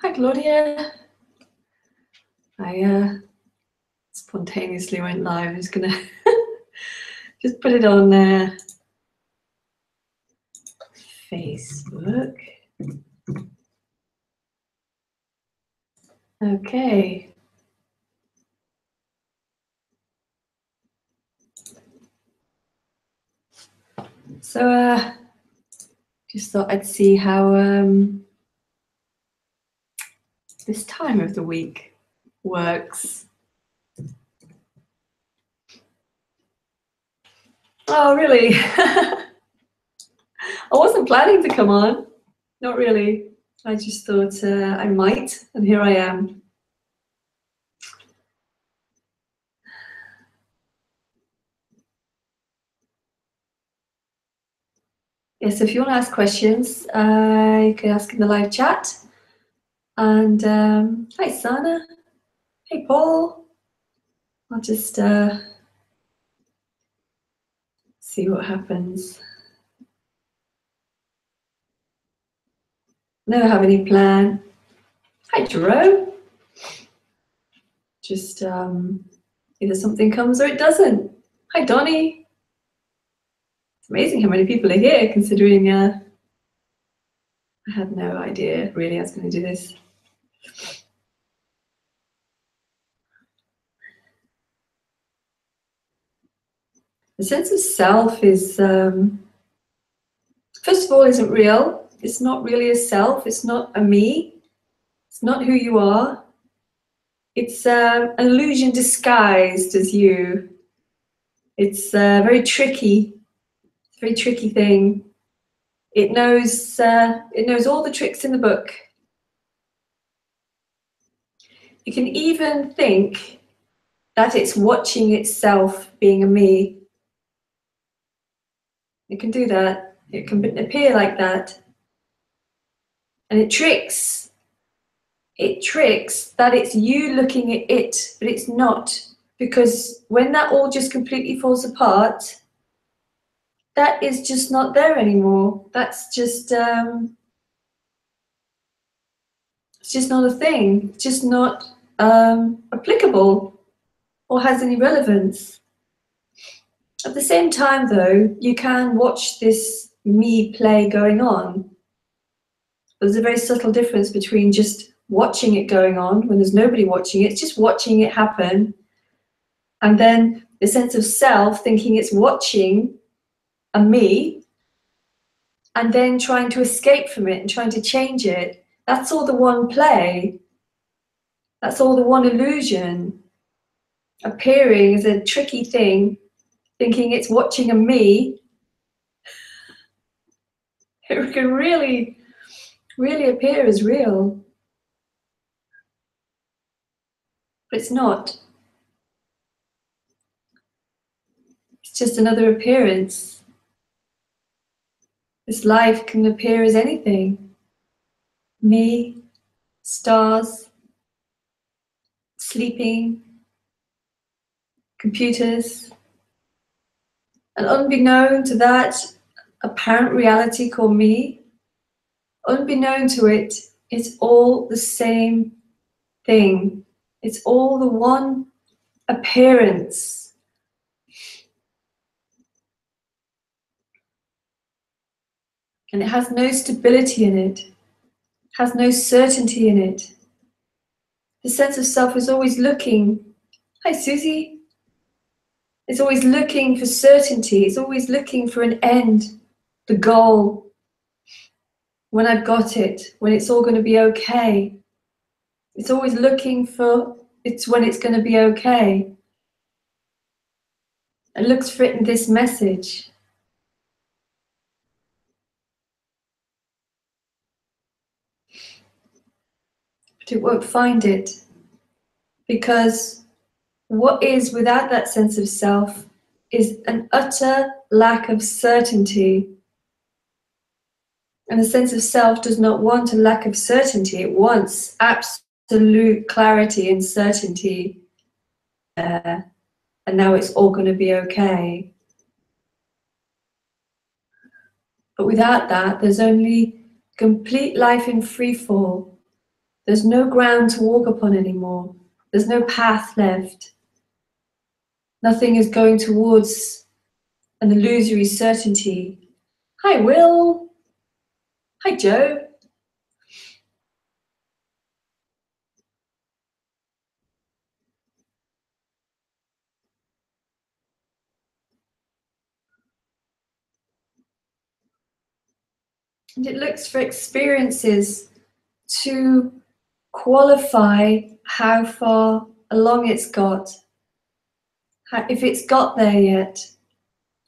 Hi, Claudia. I spontaneously went live. I'm just gonna just put it on Facebook. Okay. So just thought I'd see how this time of the week works. Oh, really? I wasn't planning to come on. Not really. I just thought I might, and here I am. Yes, if you want to ask questions, you can ask in the live chat. And hi, Sana. Hey, Paul. I'll just see what happens. Never have any plan. Hi, Jerome. Just either something comes or it doesn't. Hi, Donnie. It's amazing how many people are here, considering I had no idea really I was going to do this. The sense of self is, first of all, isn't real. It's not really a self. It's not a me. It's not who you are. It's an illusion disguised as you. It's very tricky. It's a very tricky thing. It knows all the tricks in the book. You can even think that it's watching itself being a me. It can do that. It can appear like that. And it tricks. It tricks that it's you looking at it, but it's not. Because when that all just completely falls apart, that is just not there anymore. That's just it's just not a thing. It's just not applicable or has any relevance. At the same time, though, you can watch this me play going on. There's a very subtle difference between just watching it going on when there's nobody watching it, it's just watching it happen, and then the sense of self thinking it's watching a me and then trying to escape from it and trying to change it. That's all the one play. That's all the one illusion, appearing as a tricky thing, thinking it's watching a me. It can really, really appear as real. But it's not. It's just another appearance. This life can appear as anything. Me, stars, sleeping, computers. And unbeknown to that apparent reality called me, unbeknown to it, it's all the same thing. It's all the one appearance. And it has no stability in it, has no certainty in it. The sense of self is always looking. Hi, Susie. It's always looking for certainty. It's always looking for an end, the goal. When I've got it, when it's all going to be okay. It's always looking for it's when it's going to be okay. It looks for it in this message. But it won't find it. Because what is without that sense of self is an utter lack of certainty. And the sense of self does not want a lack of certainty. It wants absolute clarity and certainty. And now it's all going to be okay. But without that, there's only complete life in free fall. There's no ground to walk upon anymore. There's no path left. Nothing is going towards an illusory certainty. Hi, Will. Hi, Joe. And it looks for experiences to qualify how far along it's got, if it's got there yet.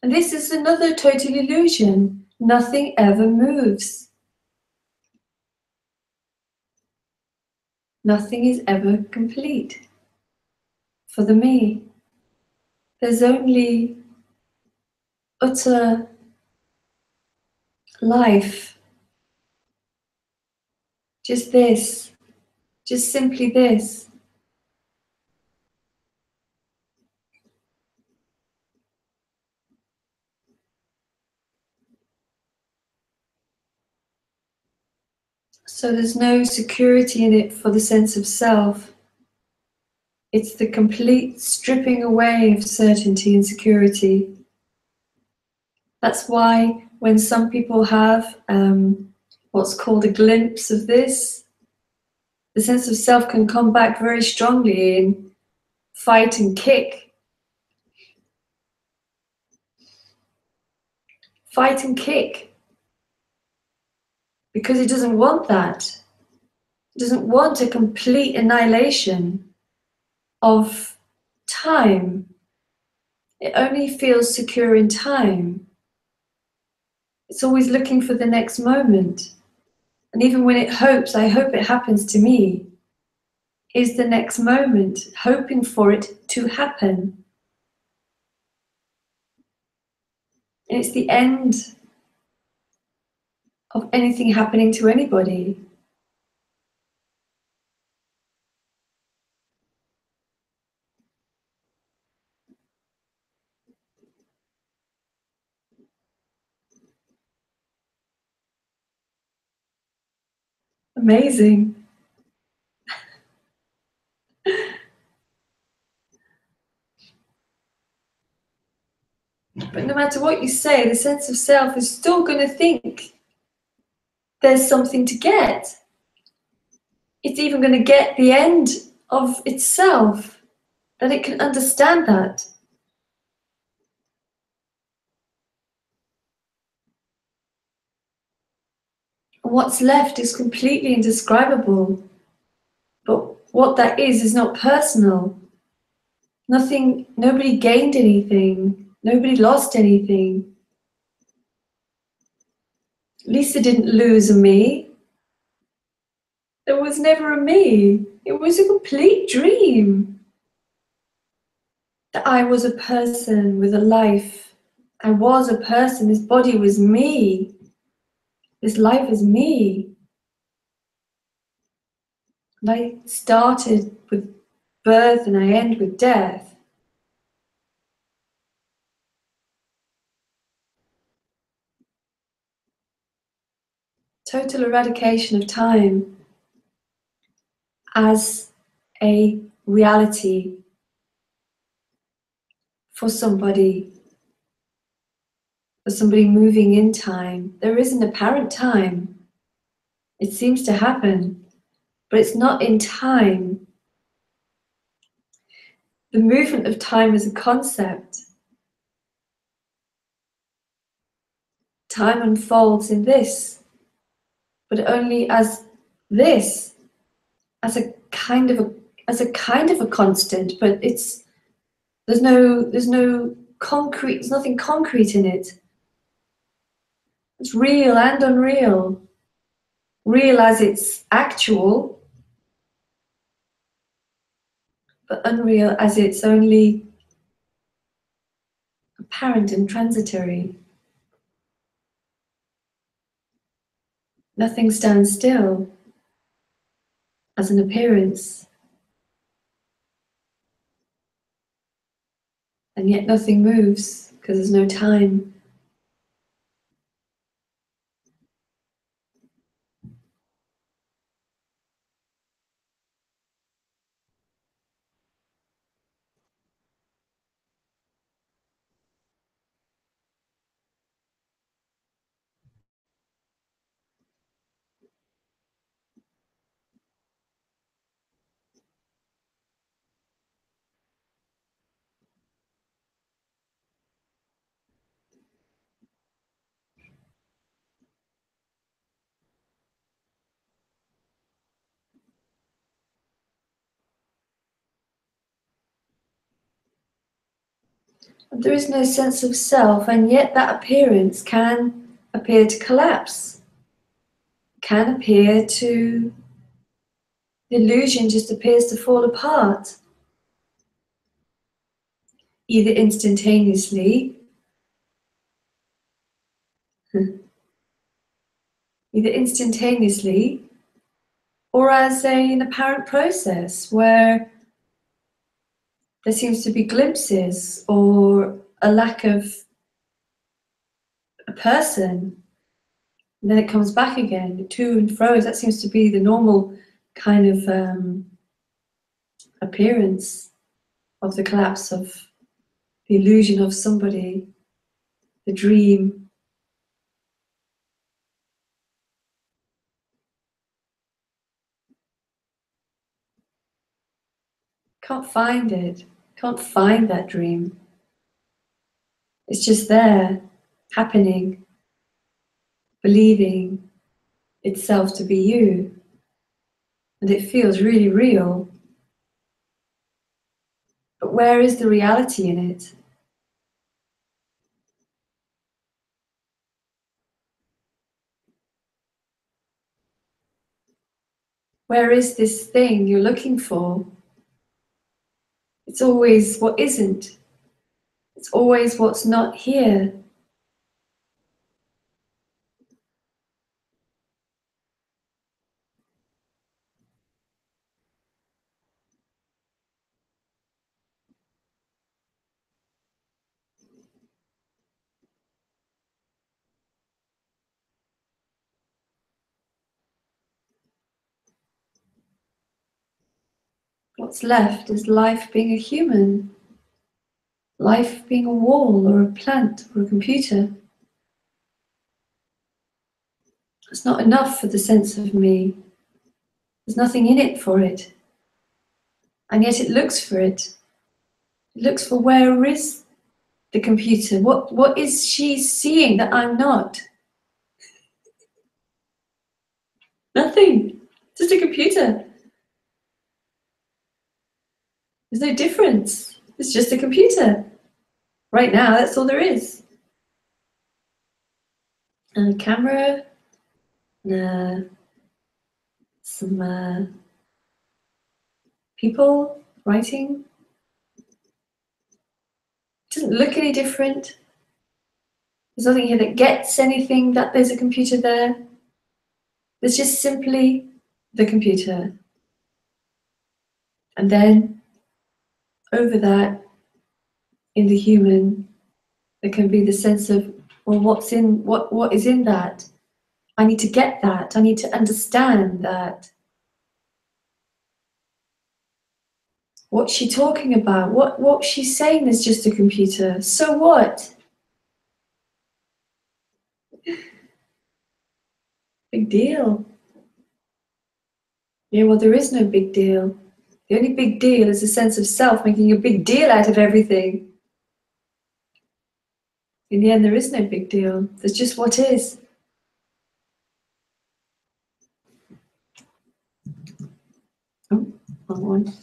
And this is another total illusion. Nothing ever moves. Nothing is ever complete for the me. There's only utter life. Just this. Just simply this. So there's no security in it for the sense of self. It's the complete stripping away of certainty and security. That's why when some people have what's called a glimpse of this, the sense of self can come back very strongly in fight and kick. Fight and kick. Because it doesn't want that. It doesn't want a complete annihilation of time. It only feels secure in time. It's always looking for the next moment. And even when it hopes, I hope it happens to me, is the next moment, hoping for it to happen. And it's the end of anything happening to anybody. Amazing. But no matter what you say, the sense of self is still going to think there's something to get. It's even going to get the end of itself, that it can understand that. And what's left is completely indescribable. But what that is not personal. Nothing, nobody gained anything. Nobody lost anything. Lisa didn't lose a me. There was never a me. It was a complete dream. That I was a person with a life. I was a person. This body was me. This life is me. And I started with birth and I end with death. Total eradication of time as a reality for somebody moving in time. There is an apparent time. It seems to happen, but it's not in time. The movement of time is a concept. Time unfolds in this, but only as this, as a kind of a constant, but there's no concrete, there's nothing concrete in it. It's real and unreal. Real as it's actual, but unreal as it's only apparent and transitory. Nothing stands still as an appearance, and yet nothing moves because there's no time. There is no sense of self, and yet that appearance can appear to collapse, can appear to, the illusion just appears to fall apart, either instantaneously, either instantaneously, or as an apparent process where there seems to be glimpses or a lack of a person, and then it comes back again, to and fro. That seems to be the normal kind of appearance of the collapse of the illusion of somebody, the dream. Can't find it, can't find that dream. It's just there, happening, believing itself to be you. And it feels really real. But where is the reality in it? Where is this thing you're looking for? It's always what isn't. It's always what's not here. What's left is life being a human, life being a wall or a plant or a computer. It's not enough for the sense of me. There's nothing in it for it. And yet it looks for it. It looks for where is the computer? What is she seeing that I'm not? Nothing. Just a computer. There's no difference. It's just a computer. Right now, that's all there is. And a camera, and some people writing. It doesn't look any different. There's nothing here that gets anything that there's a computer there. There's just simply the computer. And then over that, in the human, there can be the sense of, well, what is in that? I need to get that. I need to understand that. What's she talking about? What she's saying is just a computer. So what? Big deal. Yeah, well, there is no big deal. The only big deal is a sense of self making a big deal out of everything. In the end, there is no big deal. There's just what is. Oh, wrong one.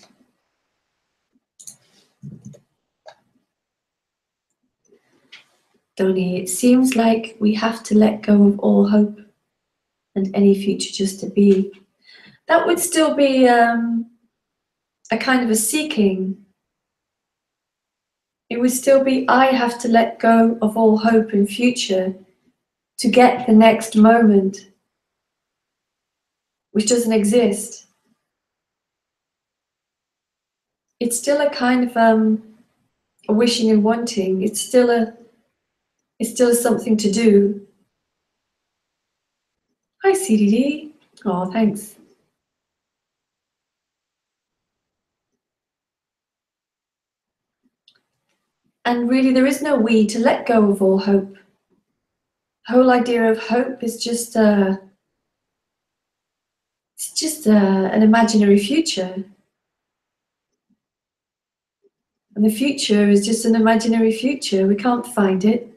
Donnie, it seems like we have to let go of all hope and any future just to be. That would still be a kind of a seeking. It would still be, I have to let go of all hope and future to get the next moment, which doesn't exist. It's still a kind of a wishing and wanting. It's still something to do. Hi, CDD. Oh, thanks. And really, there is no we to let go of all hope. The whole idea of hope is just an imaginary future. And the future is just an imaginary future. We can't find it.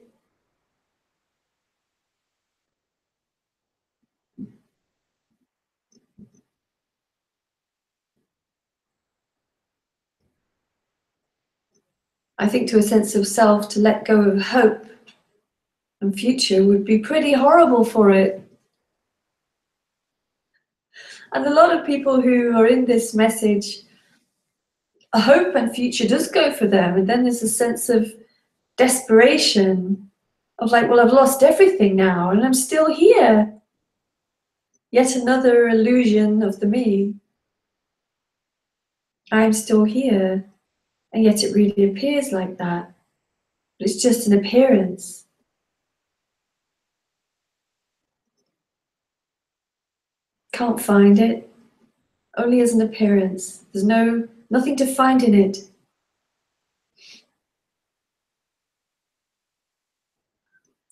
I think to a sense of self, to let go of hope and future would be pretty horrible for it. And a lot of people who are in this message, a hope and future does go for them, and then there's a sense of desperation of like, well, I've lost everything now and I'm still here. Yet another illusion of the me. I'm still here, and yet it really appears like that. But it's just an appearance. Can't find it. Only as an appearance. There's nothing to find in it.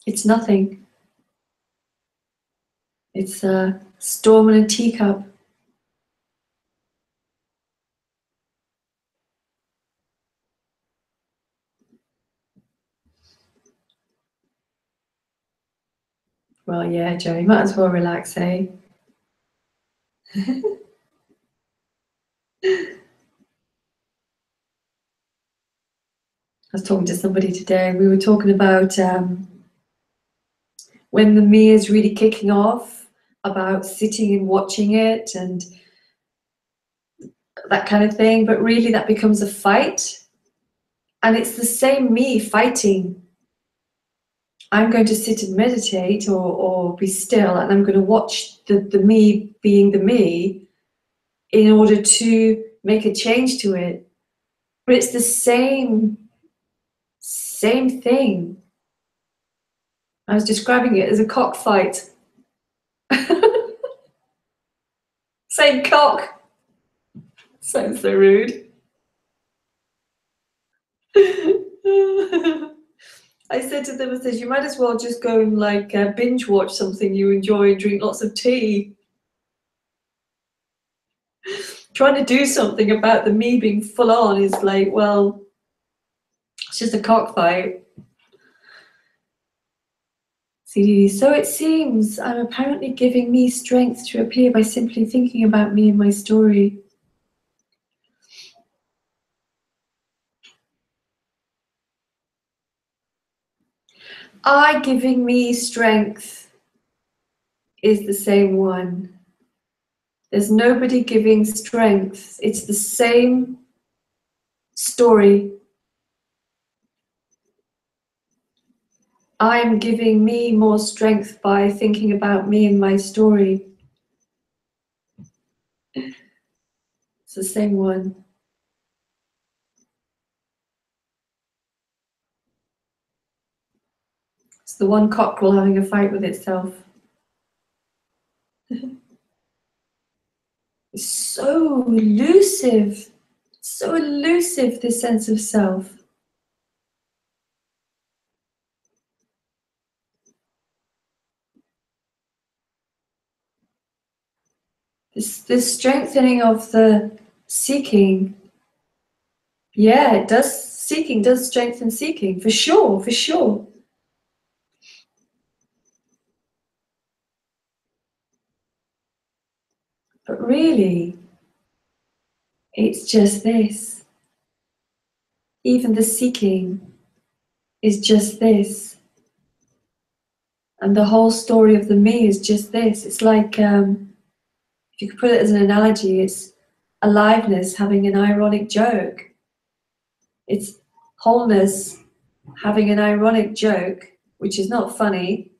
It's nothing. It's a storm in a teacup. Well, yeah, Joe, you might as well relax, eh? I was talking to somebody today, and we were talking about when the me is really kicking off, about sitting and watching it and that kind of thing, but really that becomes a fight. And it's the same me fighting. I'm going to sit and meditate or be still, and I'm going to watch the me being the me in order to make a change to it. But it's the same thing. I was describing it as a cockfight. Same cock. Sounds so rude. I said to them, I said, you might as well just go and like binge watch something you enjoy and drink lots of tea. Trying to do something about the me being full on is like, well, it's just a cockfight. See, so it seems I'm apparently giving me strength to appear by simply thinking about me and my story. I giving me strength is the same one. There's nobody giving strength. It's the same story. I'm giving me more strength by thinking about me and my story. It's the same one. It's the one cockerel having a fight with itself. It's so elusive, this sense of self. This strengthening of the seeking, yeah, it does. Seeking does strengthen seeking, for sure, for sure. But really, it's just this. Even the seeking is just this. And the whole story of the me is just this. It's like, if you could put it as an analogy, it's aliveness having an ironic joke. It's wholeness having an ironic joke, which is not funny,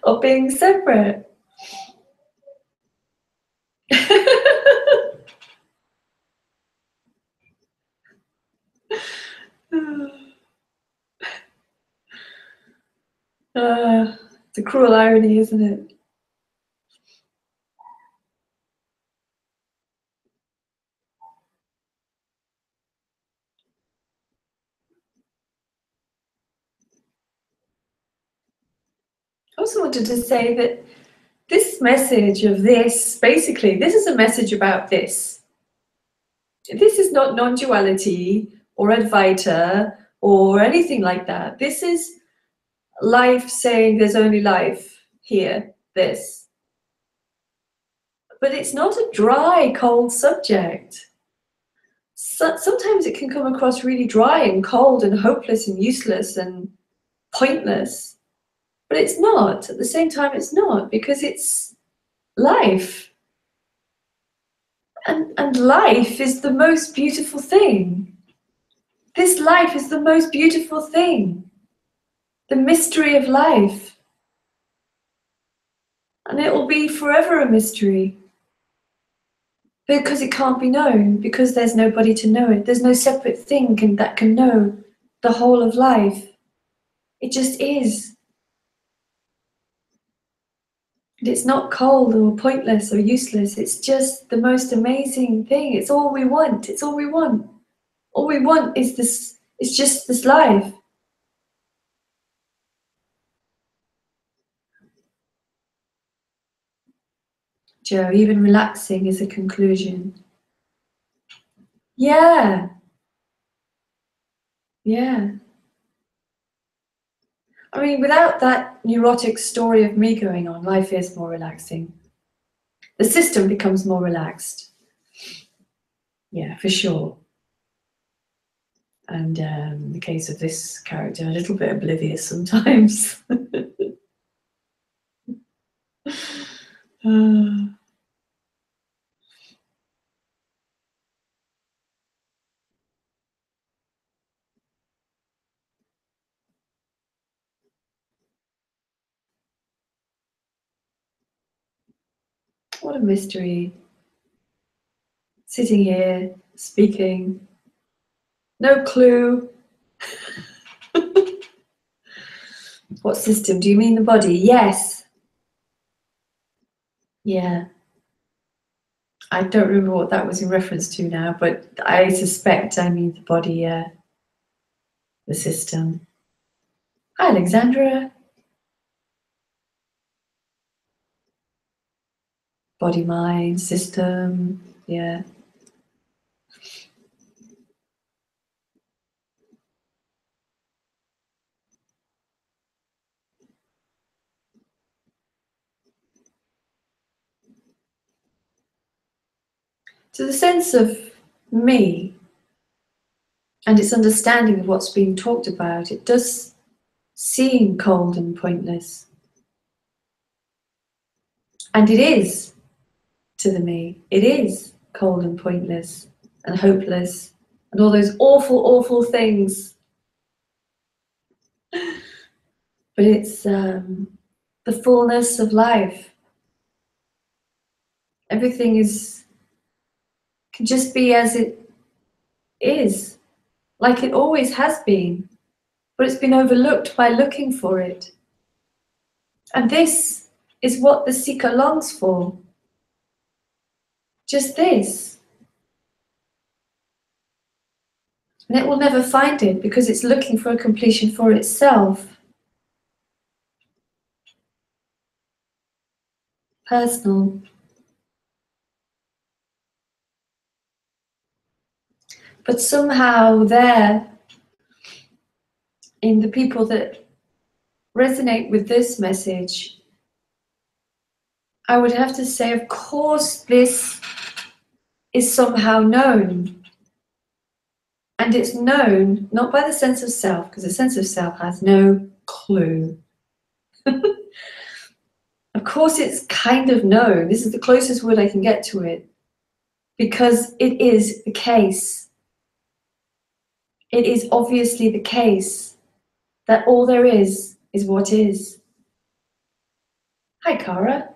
or being separate. It's a cruel irony, isn't it? I also wanted to say that this message of this, basically, this is a message about this. This is not non-duality or Advaita or anything like that. This is life saying there's only life here, this. But it's not a dry, cold subject. sometimes it can come across really dry and cold and hopeless and useless and pointless. But it's not. At the same time, it's not, because it's life. And life is the most beautiful thing. This life is the most beautiful thing. The mystery of life. And it will be forever a mystery. Because it can't be known, because there's nobody to know it. There's no separate thing that can know the whole of life. It just is. And it's not cold or pointless or useless. It's just the most amazing thing. It's all we want. It's all we want. All we want is this. It's just this life. Joe, even relaxing is a conclusion. Yeah. Yeah. I mean, without that neurotic story of me going on, life is more relaxing. The system becomes more relaxed. Yeah, for sure. And in the case of this character, a little bit oblivious sometimes. What a mystery. Sitting here, speaking. No clue. What system? Do you mean the body? Yes. Yeah. I don't remember what that was in reference to now, but I suspect I mean the body, yeah. The system. Hi, Alexandra. Body, mind, system, yeah. So the sense of me and its understanding of what's being talked about, it does seem cold and pointless. And it is to the me. It is cold and pointless and hopeless and all those awful, awful things. But it's the fullness of life. Everything can just be as it is, like it always has been, but it's been overlooked by looking for it. And this is what the seeker longs for. Just this. And it will never find it because it's looking for a completion for itself. Personal. But somehow there, in the people that resonate with this message, I would have to say, of course, this is somehow known. And it's known not by the sense of self, because the sense of self has no clue. Of course, it's kind of known. This is the closest word I can get to it, because it is the case. It is obviously the case that all there is what is. Hi, Cara.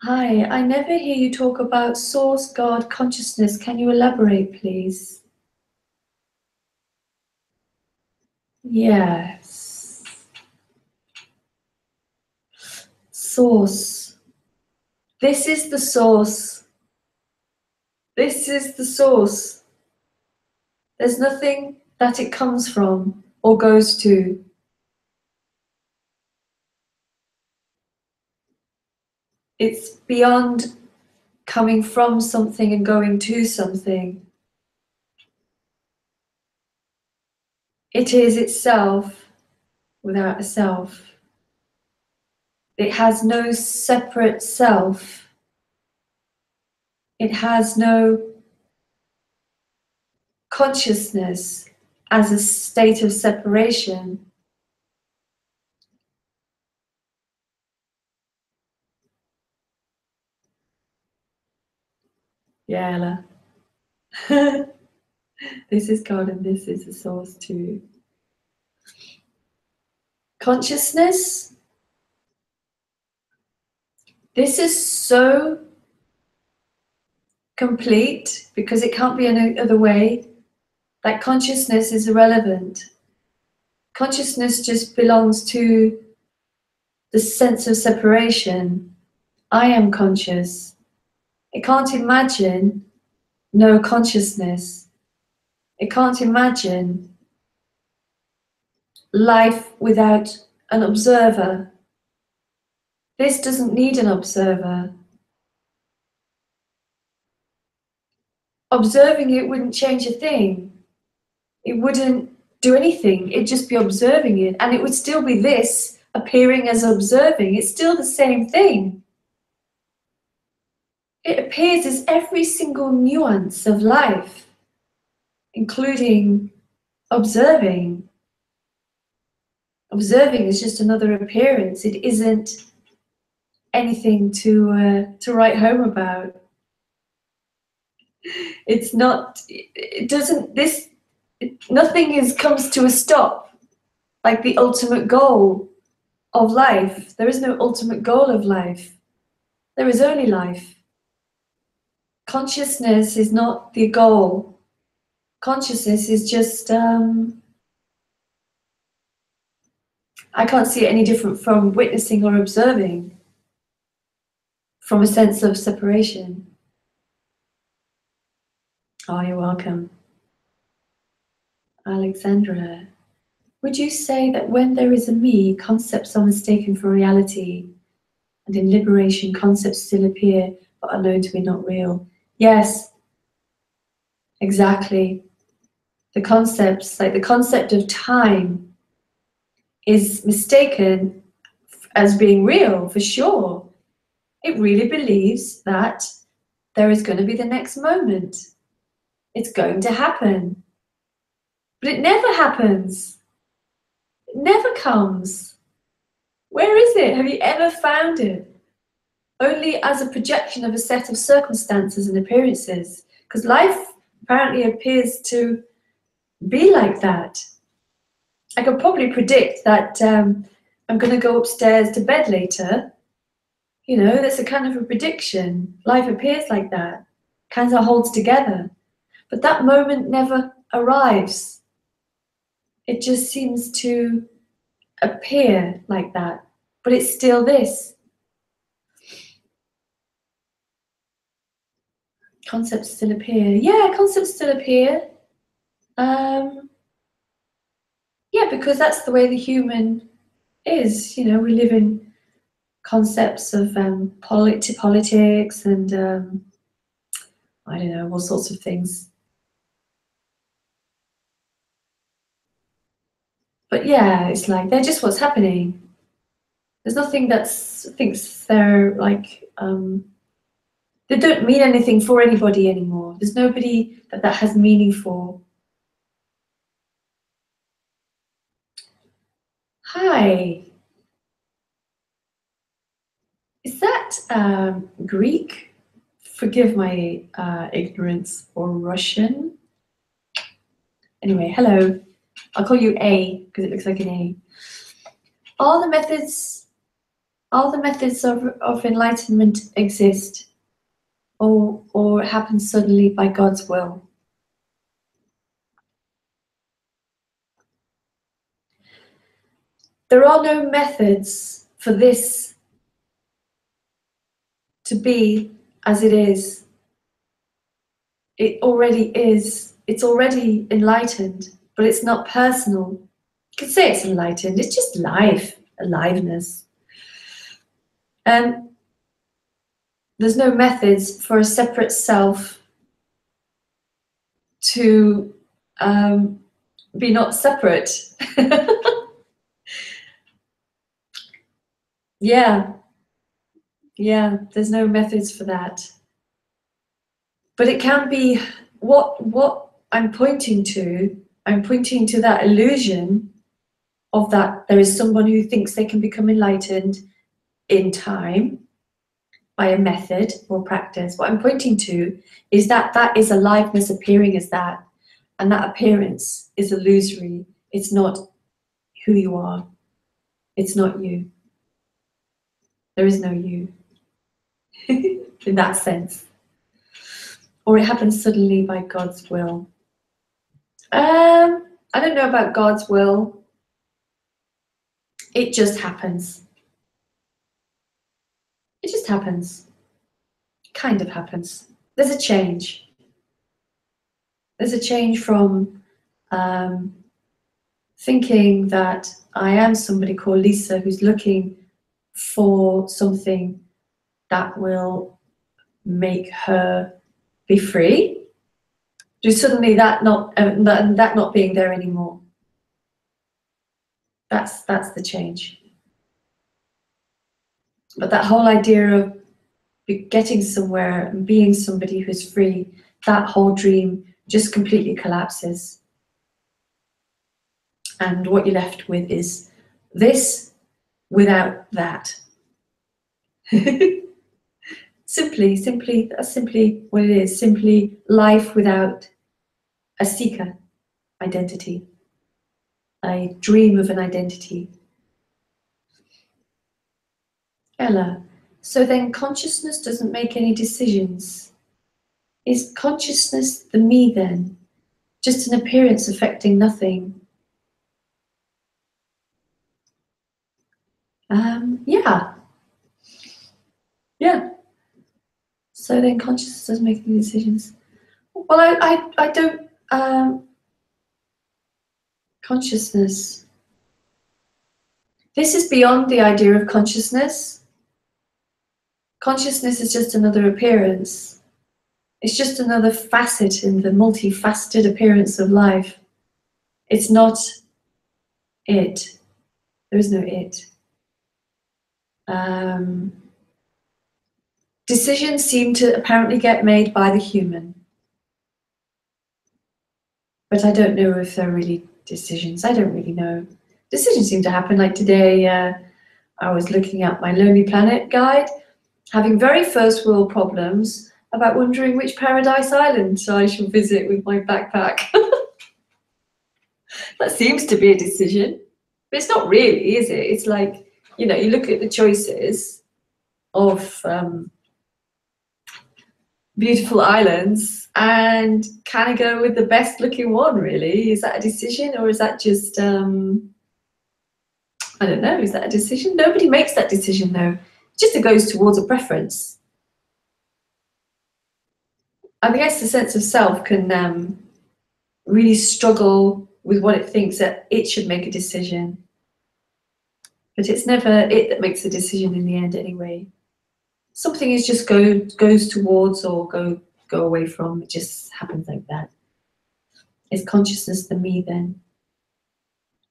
Hi, I never hear you talk about source, God, consciousness. Can you elaborate, please? Yes. Source. This is the source. This is the source. There's nothing that it comes from or goes to. It's beyond coming from something and going to something. It is itself without a self. It has no separate self. It has no consciousness as a state of separation. Yeah, Ella. This is God and this is the source too. Consciousness. This is so complete because it can't be any other way. That consciousness is irrelevant. Consciousness just belongs to the sense of separation. I am conscious. It can't imagine no consciousness. It can't imagine life without an observer. This doesn't need an observer. Observing it wouldn't change a thing. It wouldn't do anything. It'd just be observing it. And it would still be this appearing as observing. It's still the same thing. It appears as every single nuance of life, including observing. Observing is just another appearance. It isn't anything to write home about. It's not. It doesn't. This. Nothing comes to a stop. Like the ultimate goal of life. There is no ultimate goal of life. There is only life. Consciousness is not the goal. Consciousness is just. I can't see it any different from witnessing or observing. From a sense of separation. Oh, you're welcome. Alexandra, would you say that when there is a me, concepts are mistaken for reality, and in liberation, concepts still appear but are known to be not real? Yes, exactly. The concepts, like the concept of time, is mistaken as being real, for sure. It really believes that there is going to be the next moment. It's going to happen. But it never happens. It never comes. Where is it? Have you ever found it? Only as a projection of a set of circumstances and appearances. Because life apparently appears to be like that. I could probably predict that I'm going to go upstairs to bed later. You know, that's a kind of a prediction. Life appears like that. Kind of holds together. But that moment never arrives. It just seems to appear like that. But it's still this. Concepts still appear. Yeah, concepts still appear. Yeah, because that's the way the human is. You know, we live in concepts of politics and I don't know, all sorts of things. But yeah, it's like they're just what's happening. There's nothing that thinks they're like they don't mean anything for anybody anymore. There's nobody that has meaning for. Hi. Is that Greek? Forgive my ignorance, or Russian? Anyway, hello. I'll call you A because it looks like an A. All the methods of enlightenment exist, or happen suddenly by God's will. There are no methods for this to be as it is. It already is. It's already enlightened, but it's not personal. You could say it's enlightened. It's just life, aliveness. And there's no methods for a separate self to be not separate. Yeah, there's no methods for that. But it can be what I'm pointing to that illusion of that there is someone who thinks they can become enlightened in time by a method or practice. What I'm pointing to is that that is aliveness appearing as that, and that appearance is illusory. It's not who you are. It's not you. There is no you in that sense. Or it happens suddenly by God's will. I don't know about God's will. It just happens. It just happens. Kind of happens. There's a change. There's a change from thinking that I am somebody called Lisa who's looking for something that will make her be free, to suddenly that not being there anymore. That's the change. But that whole idea of getting somewhere and being somebody who's free, that whole dream just completely collapses. And what you're left with is this without that. Simply, that's simply what it is. Simply life without a seeker identity, a dream of an identity. Ella, so then consciousness doesn't make any decisions. Is consciousness the me then? Just an appearance affecting nothing? Yeah. Yeah. So then consciousness doesn't make any decisions. Well, I don't, consciousness. This is beyond the idea of consciousness. Consciousness is just another appearance. It's just another facet in the multifaceted appearance of life. It's not it. There is no it. Decisions seem to apparently get made by the human. But I don't know if they're really decisions. I don't really know. Decisions seem to happen. Like today, I was looking at my Lonely Planet guide, having very first world problems about wondering which paradise island I shall visit with my backpack. That seems to be a decision, but it's not really, is it? It's like, you know, you look at the choices of beautiful islands, and can I go with the best looking one, really? Is that a decision, or is that just, I don't know, is that a decision? Nobody makes that decision, though. Just it goes towards a preference. I guess the sense of self can really struggle with what it thinks that it should make a decision. But it's never it that makes the decision in the end anyway. Something is just goes towards or go away from. It just happens like that. Is consciousness the me then?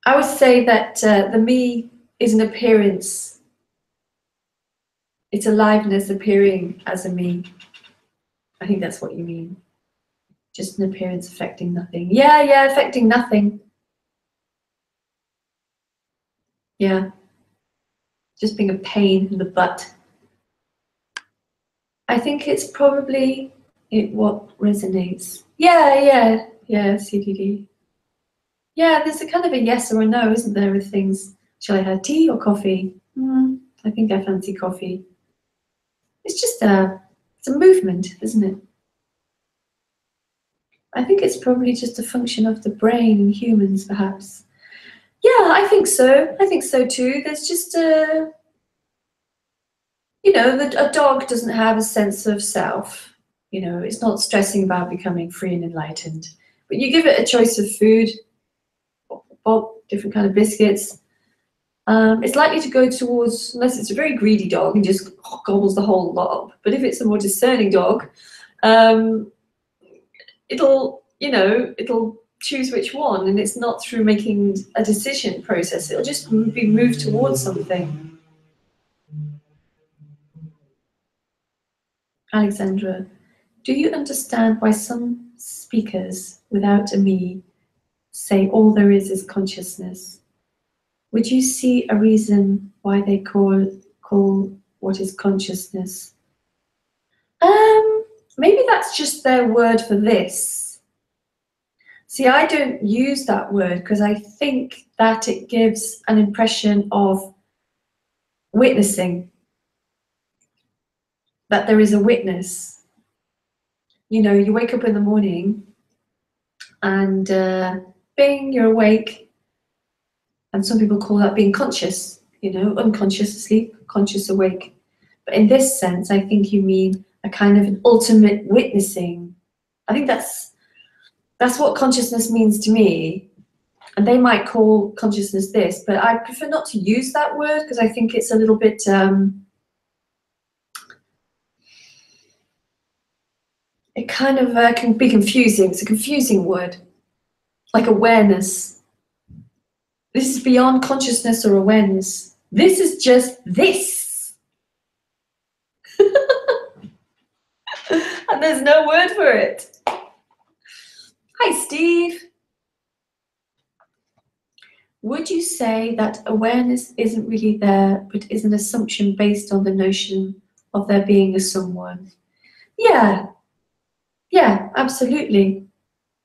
I would say that the me is an appearance. It's aliveness appearing as a me. I think that's what you mean. Just an appearance affecting nothing. Yeah, affecting nothing. Yeah. Just being a pain in the butt. I think it's probably what resonates. Yeah, CDD. Yeah, there's a kind of a yes or a no, isn't there, with things. Shall I have tea or coffee? I think I fancy coffee. It's just it's a movement, isn't it? I think it's probably just a function of the brain in humans, perhaps. Yeah, I think so. I think so too. There's just a, you know, a dog doesn't have a sense of self. You know, it's not stressing about becoming free and enlightened. But you give it a choice of food, different kind of biscuits, it's likely to go towards, unless it's a very greedy dog and just gobbles the whole lot up. But if it's a more discerning dog, it'll choose which one, and it's not through making a decision process. It'll just be moved towards something. Alexandra, Do you understand why some speakers, without a me, say all there is consciousness? Would you see a reason why they call what is consciousness? Maybe that's just their word for this. See, I don't use that word because I think that it gives an impression of witnessing, that there is a witness. You know, you wake up in the morning and bing, you're awake. And some people call that being conscious, you know, unconscious asleep, conscious awake. But in this sense, I think you mean a kind of an ultimate witnessing. I think that's what consciousness means to me. And they might call consciousness this, but I prefer not to use that word because I think it's a little bit, it kind of can be confusing. It's a confusing word, like awareness. This is beyond consciousness or awareness. This is just this. And there's no word for it. Hi, Steve. Would you say that awareness isn't really there, but is an assumption based on the notion of there being a someone? Yeah, absolutely.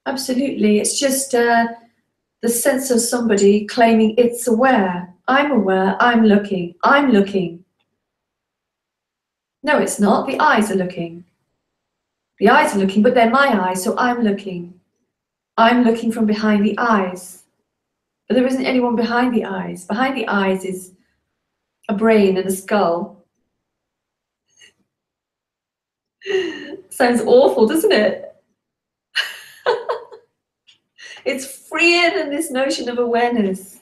Absolutely. It's just the sense of somebody claiming it's aware. I'm aware, I'm looking, I'm looking. No, it's not. The eyes are looking. The eyes are looking, but they're my eyes, so I'm looking. I'm looking from behind the eyes. But there isn't anyone behind the eyes. Behind the eyes is a brain and a skull. Sounds awful, doesn't it? It's freer than this notion of awareness.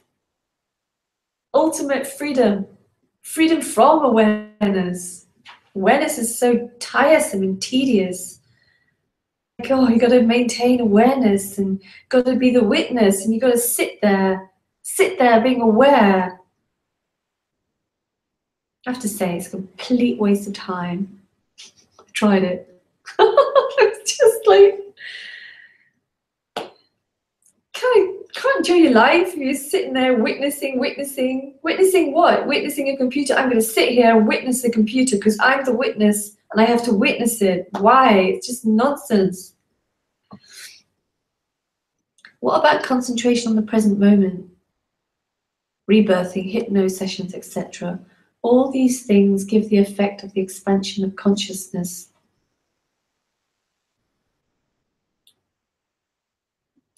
Ultimate freedom. Freedom from awareness. Awareness is so tiresome and tedious. Like, oh, you got to maintain awareness and got to be the witness and you got to sit there being aware. I have to say, it's a complete waste of time. I tried it. It's just like, can't enjoy your life. You're sitting there witnessing what? Witnessing a computer. I'm going to sit here and witness the computer because I'm the witness and I have to witness it. Why? It's just nonsense. What about concentration on the present moment? Rebirthing, hypno sessions, etc. All these things give the effect of the expansion of consciousness.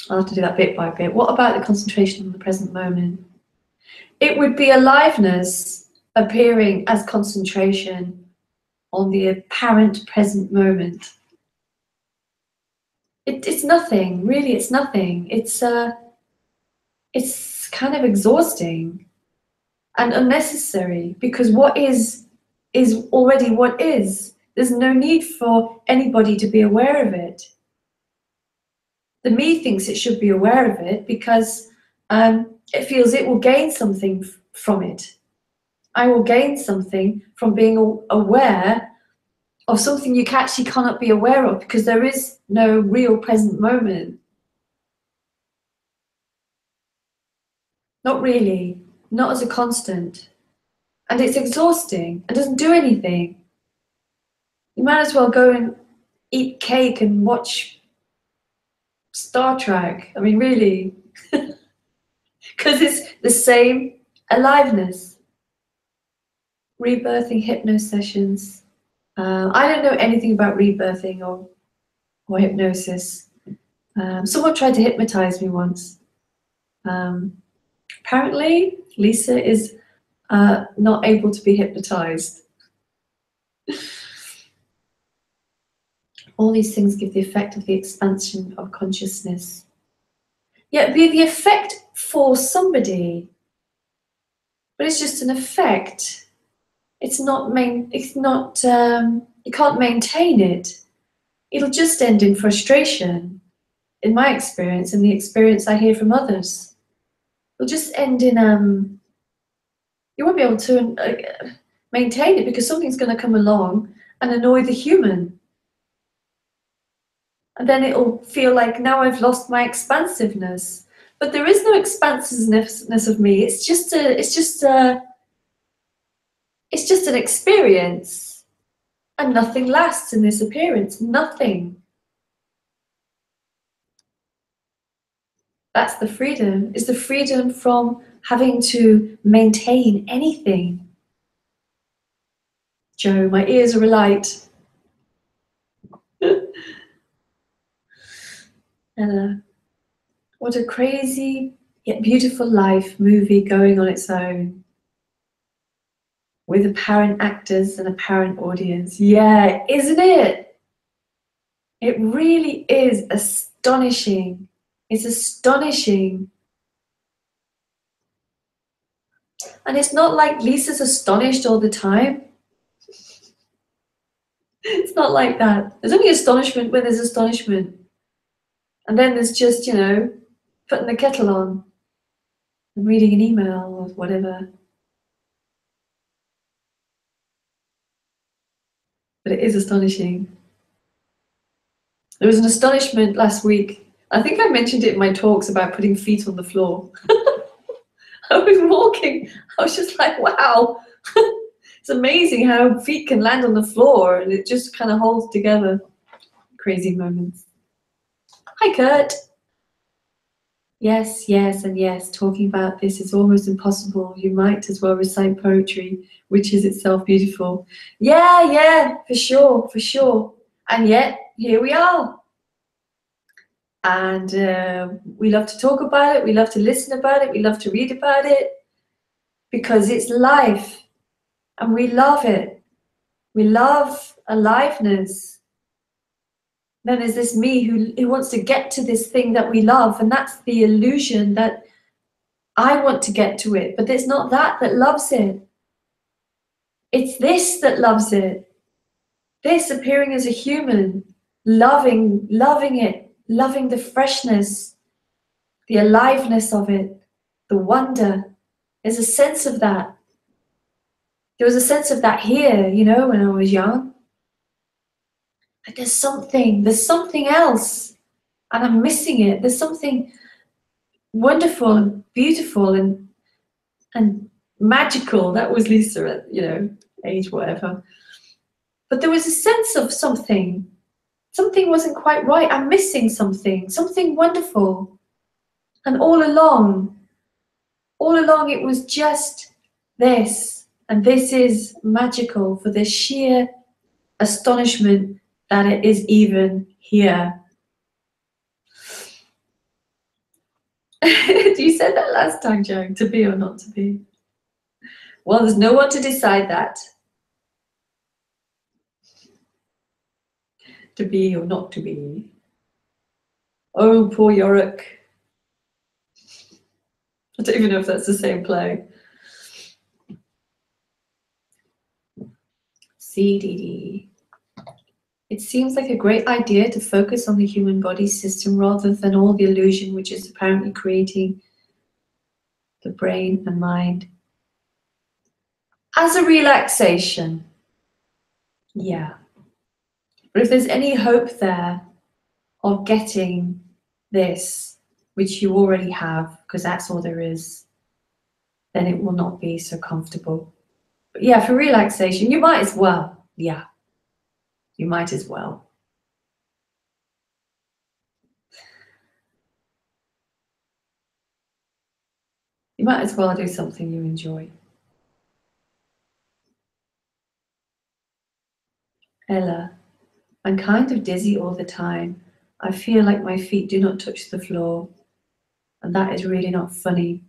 I'll have to do that bit by bit. What about the concentration on the present moment? It would be aliveness appearing as concentration on the apparent present moment. It's nothing, really. It's nothing. It's kind of exhausting and unnecessary because what is already what is. There's no need for anybody to be aware of it. The me thinks it should be aware of it because it feels it will gain something from it. I will gain something from being aware of something you actually cannot be aware of because there is no real present moment. Not really, not as a constant. And it's exhausting and doesn't do anything. You might as well go and eat cake and watch Star Trek. I mean, really. Because it's the same aliveness. Rebirthing hypno sessions. I don't know anything about rebirthing or hypnosis. Someone tried to hypnotize me once. Apparently, Lisa is not able to be hypnotized. All these things give the effect of the expansion of consciousness. Yeah, it'd be the effect for somebody, but it's just an effect. It's not you can't maintain it. It'll just end in frustration, in my experience and the experience I hear from others. It'll just end in you won't be able to maintain it because something's going to come along and annoy the human. And then it'll feel like now I've lost my expansiveness. But there is no expansiveness of me. It's just an experience. And nothing lasts in this appearance. Nothing. That's the freedom. It's the freedom from having to maintain anything. Joe, my ears are alight. What a crazy yet beautiful life movie going on its own, with apparent actors and apparent audience. Yeah, isn't it? It really is astonishing. It's astonishing. And it's not like Lisa's astonished all the time. It's not like that. There's only astonishment when there's astonishment. And then there's just, you know, putting the kettle on and reading an email or whatever. But it is astonishing. There was an astonishment last week. I think I mentioned it in my talks about putting feet on the floor. I was walking, I was just like, wow. It's amazing how feet can land on the floor and it just kind of holds together. Crazy moments. Hi, Kurt. Yes, yes, and yes. Talking about this is almost impossible. You might as well recite poetry, which is itself beautiful. Yeah, yeah, for sure, for sure. And yet, here we are. And we love to talk about it. We love to listen about it. We love to read about it because it's life. And we love it. We love aliveness. Then there's this me who wants to get to this thing that we love. And that's the illusion that I want to get to it. But it's not that loves it. It's this that loves it. This appearing as a human, loving it, loving the freshness, the aliveness of it, the wonder. There's a sense of that. There was a sense of that here, you know, when I was young. But there's something else, and I'm missing it. There's something wonderful and beautiful and magical. That was Lisa at, you know, age whatever. But there was a sense of something. Something wasn't quite right. I'm missing something wonderful. And all along it was just this. And this is magical for the sheer astonishment that it is even here. You said that last time, Joe, to be or not to be. Well, there's no one to decide that. To be or not to be. Oh, poor Yorick. I don't even know if that's the same play. CDD. It seems like a great idea to focus on the human body system rather than all the illusion which is apparently creating the brain and mind. As a relaxation, yeah. But if there's any hope there of getting this, which you already have, because that's all there is, then it will not be so comfortable. But yeah, for relaxation, you might as well. Yeah, you might as well. You might as well do something you enjoy. Ella, I'm kind of dizzy all the time. I feel like my feet do not touch the floor. And that is really not funny.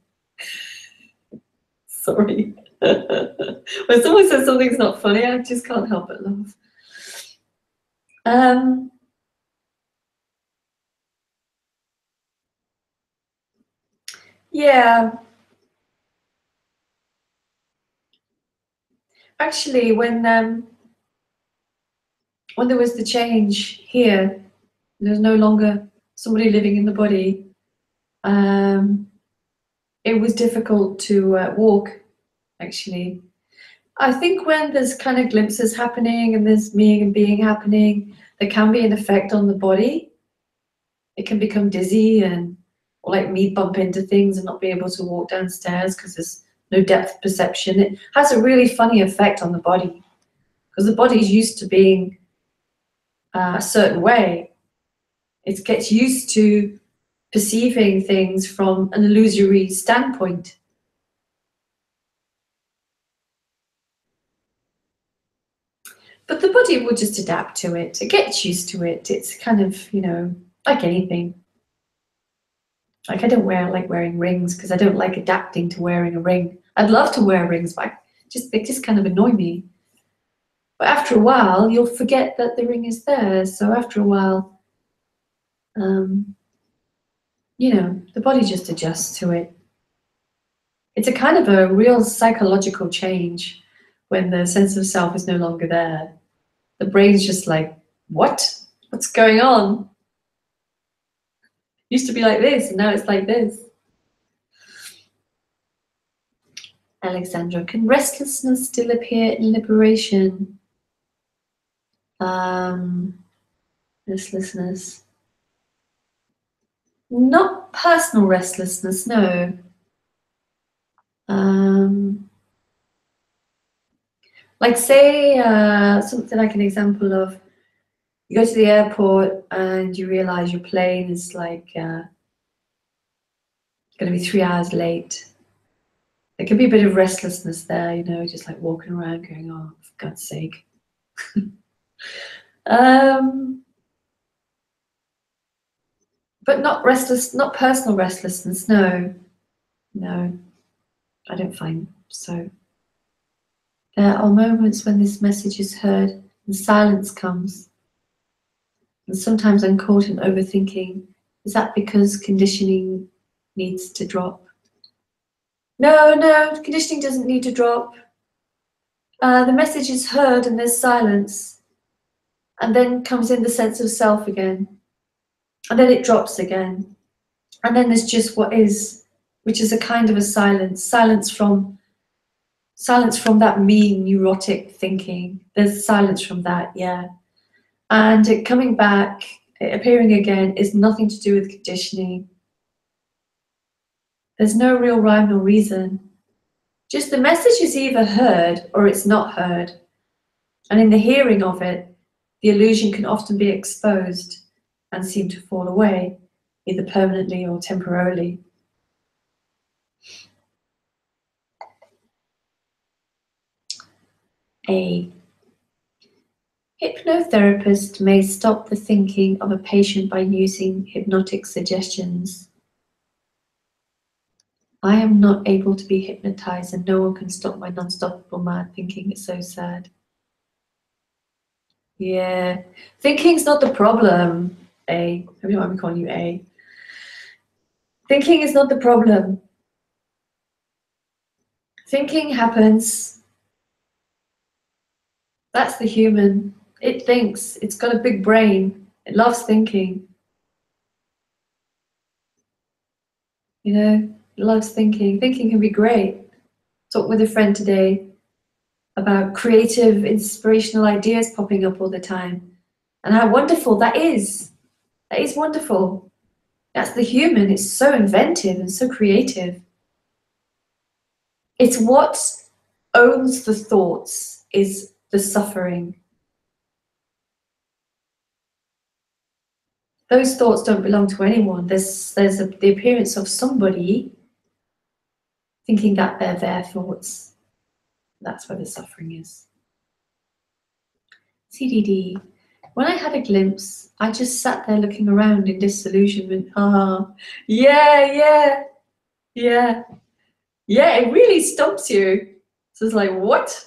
Sorry. When someone says something's not funny, I just can't help but laugh. Yeah. Actually, when there was the change here, there's no longer somebody living in the body. It was difficult to walk, actually. I think when there's kind of glimpses happening and there's being happening, there can be an effect on the body. It can become dizzy and, or like me, bump into things and not be able to walk downstairs because there's no depth perception. It has a really funny effect on the body because the body's used to being a certain way. It gets used to perceiving things from an illusory standpoint. But the body will just adapt to it. It gets used to it. It's kind of, you know, like anything. Like I don't like wearing rings because I don't like adapting to wearing a ring. I'd love to wear rings, but they just kind of annoy me. But after a while, you'll forget that the ring is there. So after a while, you know, the body just adjusts to it. It's a kind of a real psychological change when the sense of self is no longer there. The brain's just like, what? What's going on? Used to be like this, and now it's like this. Alexandra, can restlessness still appear in liberation? Restlessness. Not personal restlessness, no. Like say something like an example of you go to the airport and you realize your plane is like going to be 3 hours late. There could be a bit of restlessness there, you know, just like walking around going, oh, for God's sake. But not personal restlessness, no. No, I don't find so. There are moments when this message is heard and silence comes. And sometimes I'm caught in overthinking. Is that because conditioning needs to drop? No, conditioning doesn't need to drop. The message is heard and there's silence. And then comes in the sense of self again. And then it drops again. And then there's just what is, which is a kind of a silence. Silence from that mean neurotic thinking. There's silence from that, yeah. And it coming back, it appearing again, is nothing to do with conditioning. There's no real rhyme or reason. Just the message is either heard or it's not heard. And in the hearing of it, the illusion can often be exposed and seem to fall away, either permanently or temporarily. A hypnotherapist may stop the thinking of a patient by using hypnotic suggestions. I am not able to be hypnotized and no one can stop my non-stoppable mad thinking. It's so sad. Yeah, thinking's not the problem, A. I don't know why I'm calling you A. Thinking is not the problem. Thinking happens. That's the human. It thinks. It's got a big brain. It loves thinking. You know, it loves thinking. Thinking can be great. Talked with a friend today about creative, inspirational ideas popping up all the time and how wonderful that is. That is wonderful. That's the human. It's so inventive and so creative. It's what owns the thoughts is the suffering. Those thoughts don't belong to anyone. There's the appearance of somebody thinking that they're their thoughts. That's where the suffering is. CDD. When I had a glimpse, I just sat there looking around in disillusionment. Ah, yeah. Yeah, it really stumps you. So it's like, what?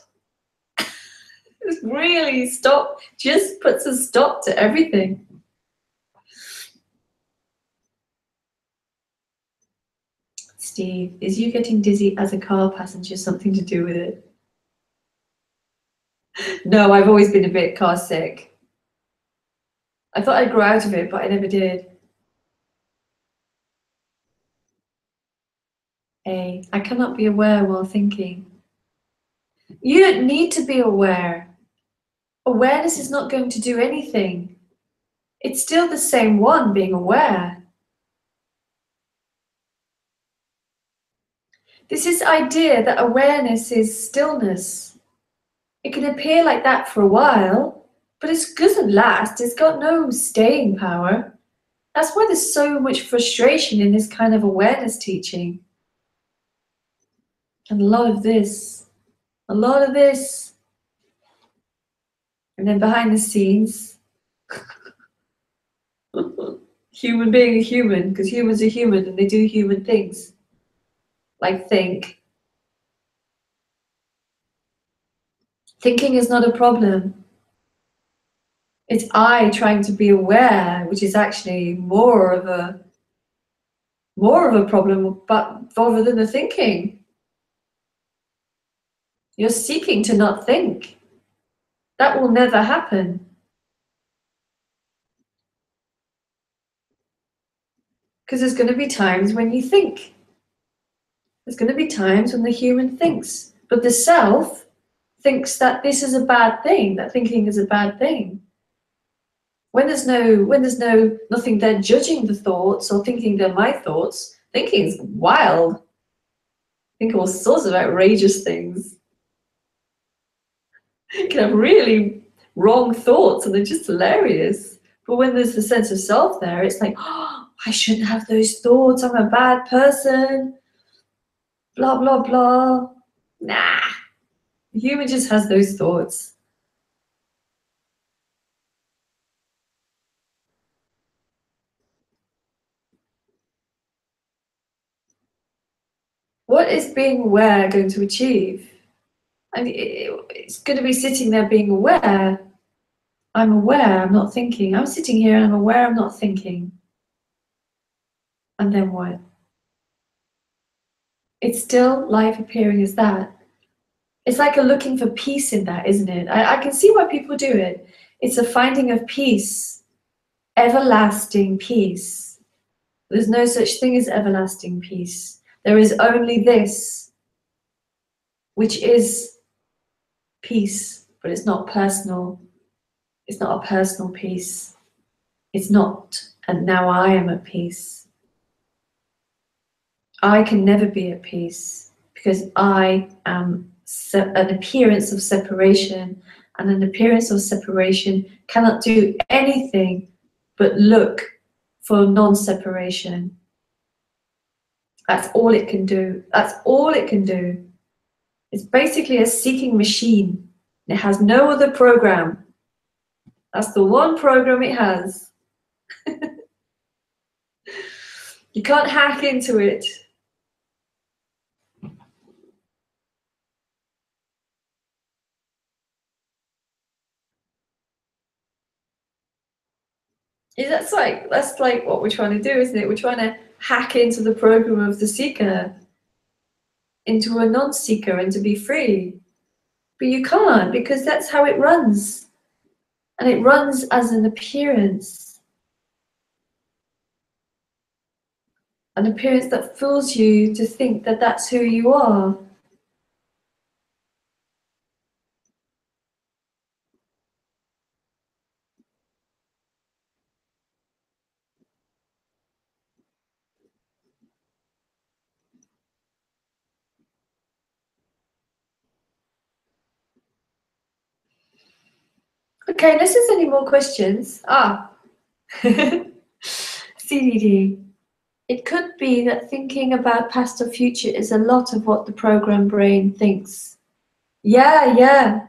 It really just puts a stop to everything. Steve, is you getting dizzy as a car passenger something to do with it? No, I've always been a bit car sick. I thought I'd grow out of it, but I never did. I cannot be aware while thinking. You don't need to be aware. Awareness is not going to do anything. It's still the same one being aware. This is idea that awareness is stillness. It can appear like that for a while, but it doesn't last. It's got no staying power. That's why there's so much frustration in this kind of awareness teaching. And a lot of this. And then behind the scenes, human being a human, because humans are human and they do human things. Like think. Thinking is not a problem. It's I trying to be aware, which is actually more of a problem, but rather than the thinking. You're seeking to not think. That will never happen. Because there's going to be times when you think. There's going to be times when the human thinks. But the self thinks that this is a bad thing, that thinking is a bad thing. When there's nothing there judging the thoughts or thinking they're my thoughts, thinking is wild. Think all sorts of outrageous things. You can have really wrong thoughts and they're just hilarious. But when there's the sense of self there, it's like, oh, I shouldn't have those thoughts. I'm a bad person. Blah, blah, blah. Nah. The human just has those thoughts. What is being aware going to achieve? I mean, it's going to be sitting there being aware. I'm aware, I'm not thinking. I'm sitting here and I'm aware I'm not thinking. And then what? It's still life appearing as that. It's like a looking for peace in that, isn't it? I can see why people do it. It's a finding of peace, everlasting peace. There's no such thing as everlasting peace. There is only this, which is peace, but it's not personal. It's not a personal peace. It's not, and now I am at peace. I can never be at peace because I am an appearance of separation, and an appearance of separation cannot do anything but look for non-separation. That's all it can do. That's all it can do. It's basically a seeking machine. It has no other program. That's the one program it has. You can't hack into it. That's like what we're trying to do, isn't it? We're trying to hack into the program of the seeker, into a non-seeker, and to be free. But you can't, because that's how it runs. And it runs as an appearance. An appearance that fools you to think that that's who you are. Okay, unless there's any more questions. CDD. It could be that thinking about past or future is a lot of what the programmed brain thinks. Yeah.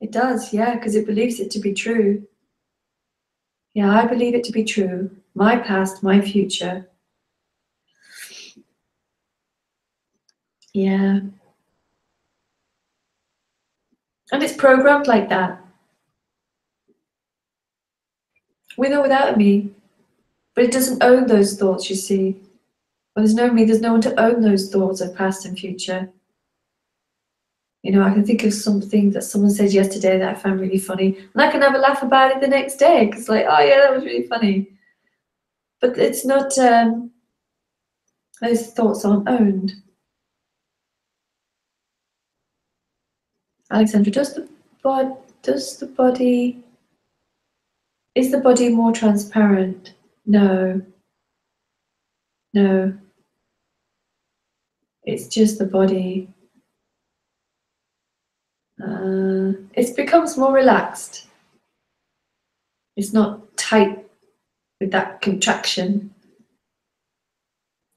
It does, yeah, because it believes it to be true. Yeah, I believe it to be true. My past, my future. Yeah. And it's programmed like that. With or without me. But it doesn't own those thoughts, you see. When there's no me, there's no one to own those thoughts of past and future. You know, I can think of something that someone said yesterday that I found really funny, and I can have a laugh about it the next day, because like, oh yeah, that was really funny. But it's not, those thoughts aren't owned. Alexandra, does the body Is the body more transparent? No. No. It's just the body. It becomes more relaxed. It's not tight with that contraction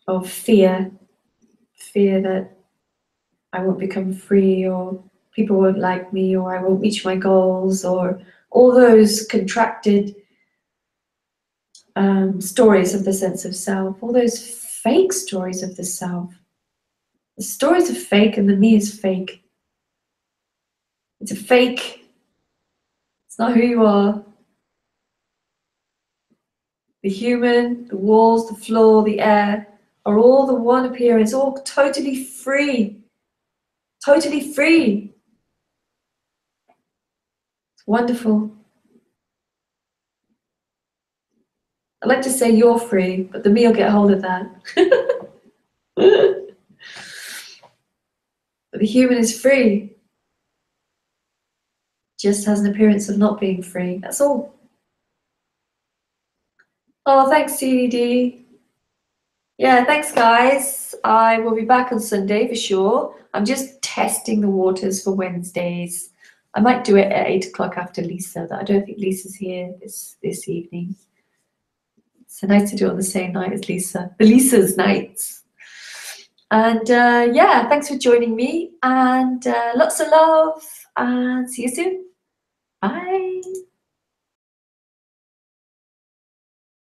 of fear that I won't become free, or people won't like me, or I won't reach my goals, or all those contracted stories of the sense of self, all those fake stories of the self. The stories are fake and the me is fake. It's a fake. It's not who you are. The human, the walls, the floor, the air are all the one appearance, all totally free. Totally free. It's wonderful. I'd like to say you're free, but the me will get hold of that. But the human is free. Just has an appearance of not being free. That's all. Oh, thanks, CDD. Yeah, thanks, guys. I will be back on Sunday for sure. I'm just testing the waters for Wednesdays. I might do it at 8 o'clock after Lisa. I don't think Lisa's here this evening. So nice to do it on the same night as Lisa. The Lisa's nights. And yeah, thanks for joining me. And lots of love. And see you soon. Bye.